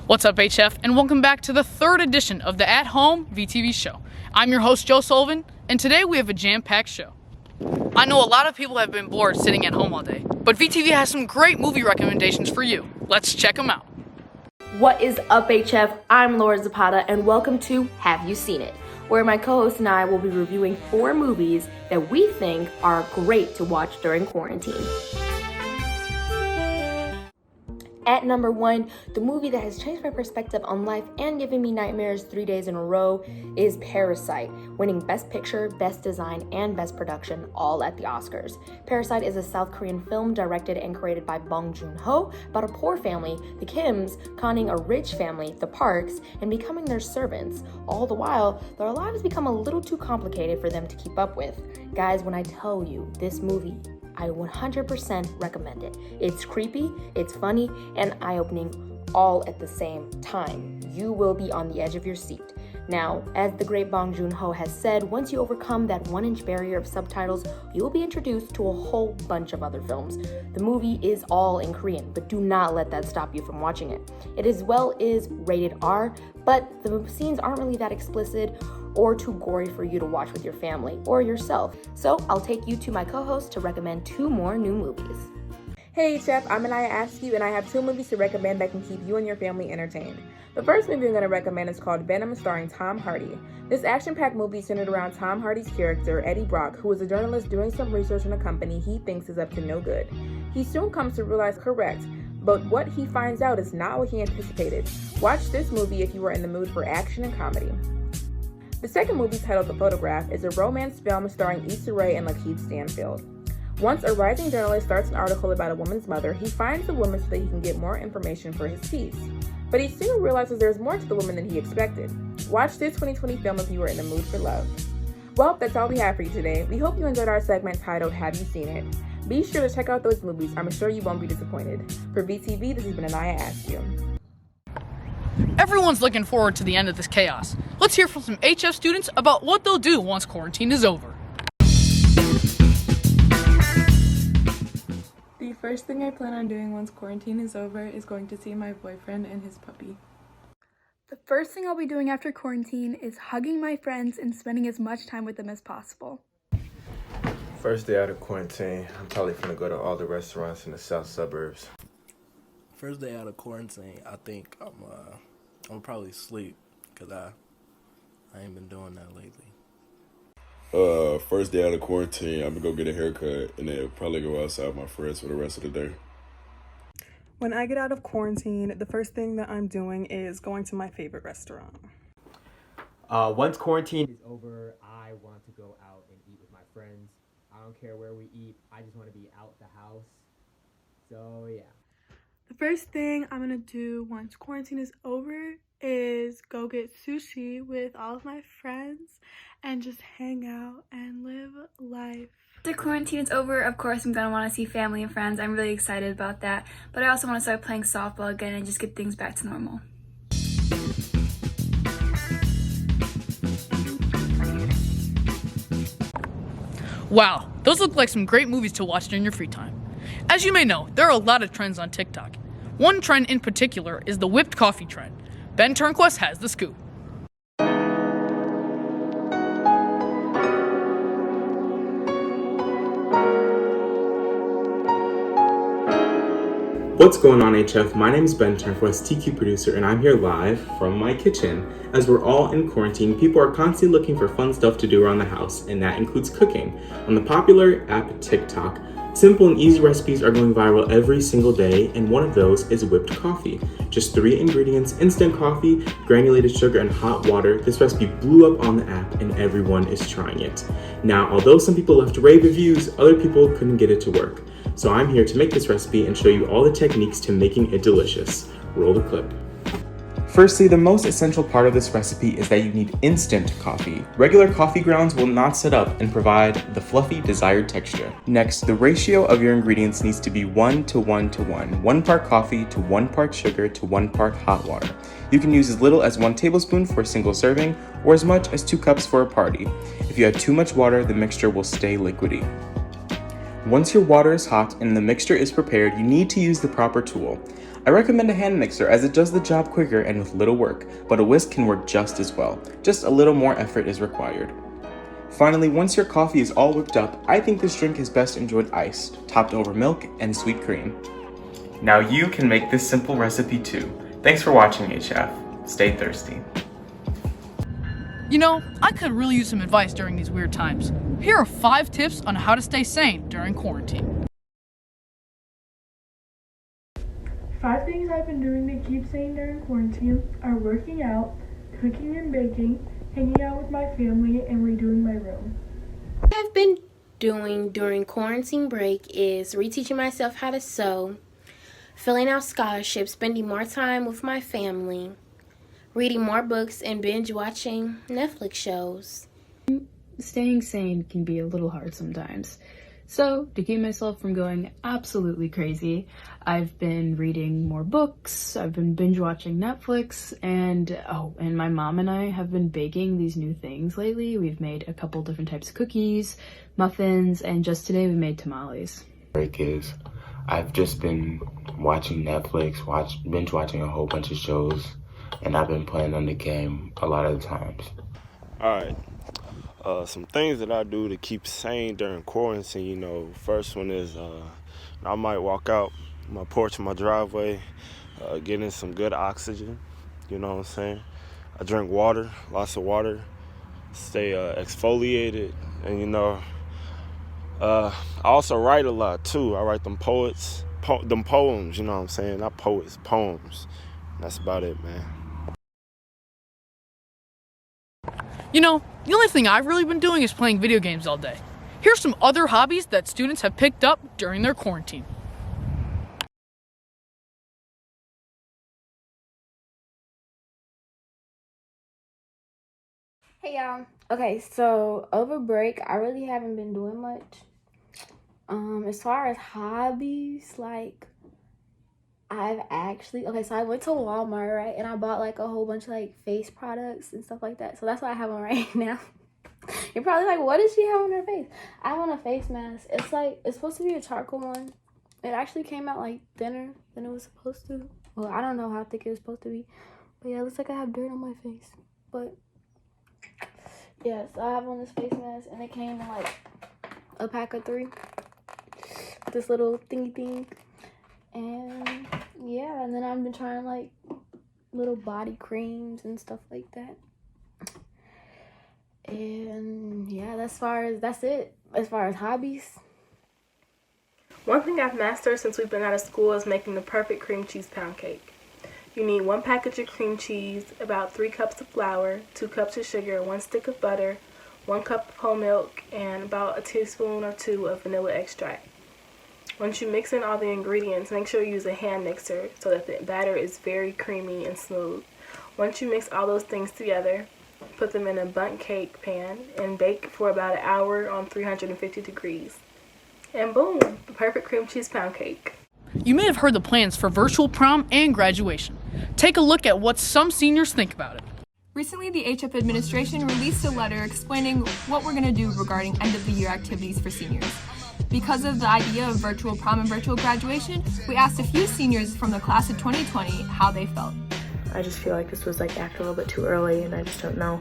What's up, HF, and welcome back to the third edition of the At Home VTV show. I'm your host, Joe Sullivan, and today we have a jam-packed show. I know a lot of people have been bored sitting at home all day, but VTV has some great movie recommendations for you. Let's check them out. What is up, HF? I'm Laura Zapata, and welcome to Have You Seen It?, where my co-host and I will be reviewing 4 movies that we think are great to watch during quarantine. At number 1, the movie that has changed my perspective on life and given me nightmares 3 days in a row is Parasite, winning Best Picture, Best Design, and Best Production, all at the Oscars. Parasite is a South Korean film directed and created by Bong Joon-ho about a poor family, the Kims, conning a rich family, the Parks, and becoming their servants. All the while, their lives become a little too complicated for them to keep up with. Guys, when I tell you this movie, I 100% recommend it. It's creepy, it's funny, and eye-opening all at the same time. You will be on the edge of your seat. Now, as the great Bong Joon-ho has said, once you overcome that 1-inch barrier of subtitles, you will be introduced to a whole bunch of other films. The movie is all in Korean, but do not let that stop you from watching it. It as well is rated R, but the scenes aren't really that explicit or too gory for you to watch with your family or yourself. So I'll take you to my co-host to recommend 2 more new movies. Hey Chef, I'm Anaya Askew, and I have 2 movies to recommend that can keep you and your family entertained. The first movie I'm going to recommend is called Venom, starring Tom Hardy. This action-packed movie is centered around Tom Hardy's character, Eddie Brock, who is a journalist doing some research on a company he thinks is up to no good. He soon comes to realize correct, but what he finds out is not what he anticipated. Watch this movie if you are in the mood for action and comedy. The second movie, titled The Photograph, is a romance film starring Issa Rae and Lakeith Stanfield. Once a rising journalist starts an article about a woman's mother, he finds the woman so that he can get more information for his piece. But he soon realizes there's more to the woman than he expected. Watch this 2020 film if you are in the mood for love. Well, that's all we have for you today. We hope you enjoyed our segment titled Have You Seen It? Be sure to check out those movies. I'm sure you won't be disappointed. For VTV, this has been Anaya Askew. Everyone's looking forward to the end of this chaos. Let's hear from some HF students about what they'll do once quarantine is over. The first thing I plan on doing once quarantine is over is going to see my boyfriend and his puppy. The first thing I'll be doing after quarantine is hugging my friends and spending as much time with them as possible. First day out of quarantine, I'm probably gonna go to all the restaurants in the south suburbs. First day out of quarantine, I think I'm probably sleep, because I ain't been doing that lately. First day out of quarantine, I'm gonna go get a haircut and then probably go outside with my friends for the rest of the day. When I get out of quarantine, the first thing that I'm doing is going to my favorite restaurant. Once quarantine is over, I want to go out and eat with my friends. I don't care where we eat. I just want to be out the house. So, yeah. The first thing I'm gonna do once quarantine is over is go get sushi with all of my friends and just hang out and live life. After quarantine is over, of course, I'm gonna want to see family and friends. I'm really excited about that. But I also want to start playing softball again and just get things back to normal. Wow, those look like some great movies to watch during your free time. As you may know, there are a lot of trends on TikTok. One trend in particular is the whipped coffee trend. Ben Turnquist has the scoop. What's going on, HF? My name is Ben Turnquist, TQ producer, and I'm here live from my kitchen. As we're all in quarantine, people are constantly looking for fun stuff to do around the house, and that includes cooking. On the popular app TikTok, simple and easy recipes are going viral every single day, and one of those is whipped coffee. Just 3 ingredients: instant coffee, granulated sugar, and hot water. This recipe blew up on the app, and everyone is trying it. Now, although some people left rave reviews, other people couldn't get it to work. So I'm here to make this recipe and show you all the techniques to making it delicious. Roll the clip. Firstly, the most essential part of this recipe is that you need instant coffee. Regular coffee grounds will not set up and provide the fluffy desired texture. Next, the ratio of your ingredients needs to be 1 to 1 to 1. 1 part coffee to 1 part sugar to 1 part hot water. You can use as little as 1 tablespoon for a single serving or as much as 2 cups for a party. If you add too much water, the mixture will stay liquidy. Once your water is hot and the mixture is prepared, you need to use the proper tool. I recommend a hand mixer as it does the job quicker and with little work, but a whisk can work just as well. Just a little more effort is required. Finally, once your coffee is all whipped up, I think this drink is best enjoyed iced, topped over milk and sweet cream. Now you can make this simple recipe too. Thanks for watching, HF. Stay thirsty. You know, I could really use some advice during these weird times. Here are 5 tips on how to stay sane during quarantine. 5 things I've been doing to keep sane during quarantine are working out, cooking and baking, hanging out with my family, and redoing my room. What I've been doing during quarantine break is reteaching myself how to sew, filling out scholarships, spending more time with my family, reading more books, and binge watching Netflix shows. Staying sane can be a little hard sometimes. So, to keep myself from going absolutely crazy, I've been reading more books, I've been binge watching Netflix, and my mom and I have been baking these new things lately. We've made a couple different types of cookies, muffins, and just today we made tamales. Break is, I've just been watching Netflix, binge watching a whole bunch of shows, and I've been playing on the game a lot of the times. Alright. Some things that I do to keep sane during quarantine, you know, first one is I might walk out my porch, my driveway, get in some good oxygen, you know what I'm saying? I drink water, lots of water, stay exfoliated, and you know, I also write a lot too. I write them poems, you know what I'm saying? Not poets, poems. That's about it, man. You know, the only thing I've really been doing is playing video games all day. Here's some other hobbies that students have picked up during their quarantine. Hey y'all. Okay, so over break, I really haven't been doing much. As far as hobbies, like, so I went to Walmart, right, and I bought like a whole bunch of like face products and stuff like that. So that's what I have on right now. You're probably like, what does she have on her face? I have on a face mask. It's supposed to be a charcoal one. It actually came out like thinner than it was supposed to. Well, I don't know how thick it was supposed to be, but yeah, it looks like I have dirt on my face. But yeah, so I have on this face mask, and it came in like a pack of 3. This little thingy thing. And yeah, and then I've been trying like little body creams and stuff like that. And yeah, that's it as far as hobbies. One thing I've mastered since we've been out of school is making the perfect cream cheese pound cake. You need 1 package of cream cheese, about 3 cups of flour, 2 cups of sugar, 1 stick of butter, 1 cup of whole milk, and about a teaspoon or 2 of vanilla extract. Once you mix in all the ingredients, make sure you use a hand mixer so that the batter is very creamy and smooth. Once you mix all those things together, put them in a bundt cake pan and bake for about an hour on 350 degrees. And boom, the perfect cream cheese pound cake. You may have heard the plans for virtual prom and graduation. Take a look at what some seniors think about it. Recently, the HF administration released a letter explaining what we're going to do regarding end-of-the-year activities for seniors. Because of the idea of virtual prom and virtual graduation, we asked a few seniors from the class of 2020 how they felt. I just feel like this was like acted a little bit too early, and I just don't know.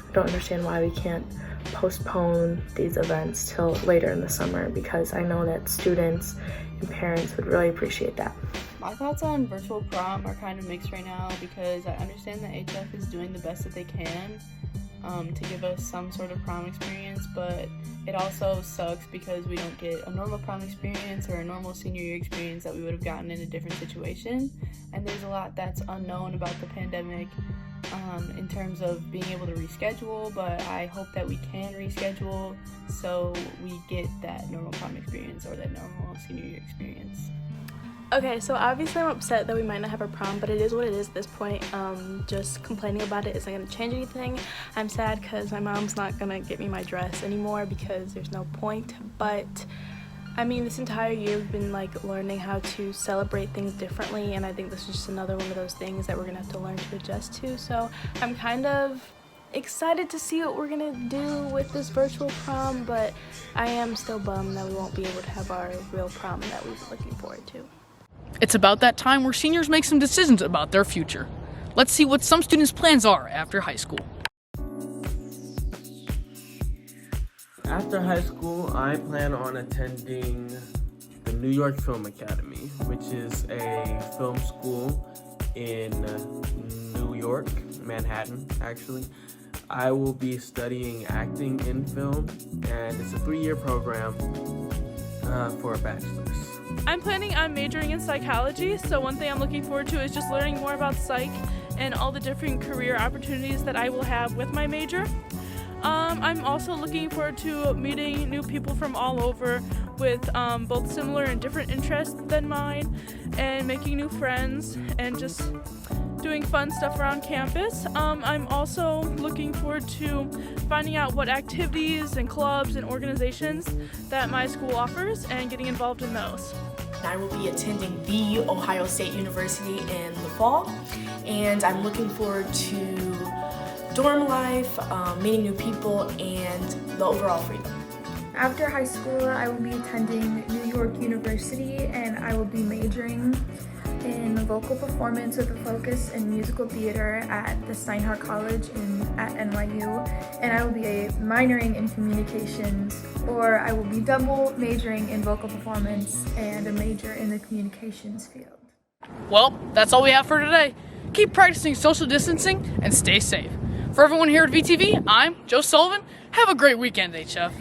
I don't understand why we can't postpone these events till later in the summer, because I know that students and parents would really appreciate that. My thoughts on virtual prom are kind of mixed right now, because I understand that HF is doing the best that they can to give us some sort of prom experience, but it also sucks because we don't get a normal prom experience or a normal senior year experience that we would have gotten in a different situation. And there's a lot that's unknown about the pandemic in terms of being able to reschedule, but I hope that we can reschedule so we get that normal prom experience or that normal senior year experience. Okay, so obviously I'm upset that we might not have a prom, but it is what it is at this point. Just complaining about it isn't going to change anything. I'm sad because my mom's not going to get me my dress anymore because there's no point, but I mean, this entire year we've been like learning how to celebrate things differently, and I think this is just another one of those things that we're going to have to learn to adjust to. So I'm kind of excited to see what we're gonna do with this virtual prom, but I am still bummed that we won't be able to have our real prom that we've been looking forward to. It's about that time where seniors make some decisions about their future. Let's see what some students' plans are after high school. After high school, I plan on attending the New York Film Academy, which is a film school in New York, Manhattan, actually. I will be studying acting in film, and it's a 3-year program for a bachelor's. I'm planning on majoring in psychology, so one thing I'm looking forward to is just learning more about psych and all the different career opportunities that I will have with my major. I'm also looking forward to meeting new people from all over with both similar and different interests than mine, and making new friends and just doing fun stuff around campus. I'm also looking forward to finding out what activities and clubs and organizations that my school offers and getting involved in those. I will be attending The Ohio State University in the fall, and I'm looking forward to dorm life, meeting new people, and the overall freedom. After high school, I will be attending New York University, and I will be majoring in vocal performance with a focus in musical theater at the Steinhardt College at NYU, and I will be minoring in communications, or I will be double majoring in vocal performance and a major in the communications field. Well, that's all we have for today. Keep practicing social distancing and stay safe. For everyone here at VTV, I'm Joe Sullivan. Have a great weekend, HF.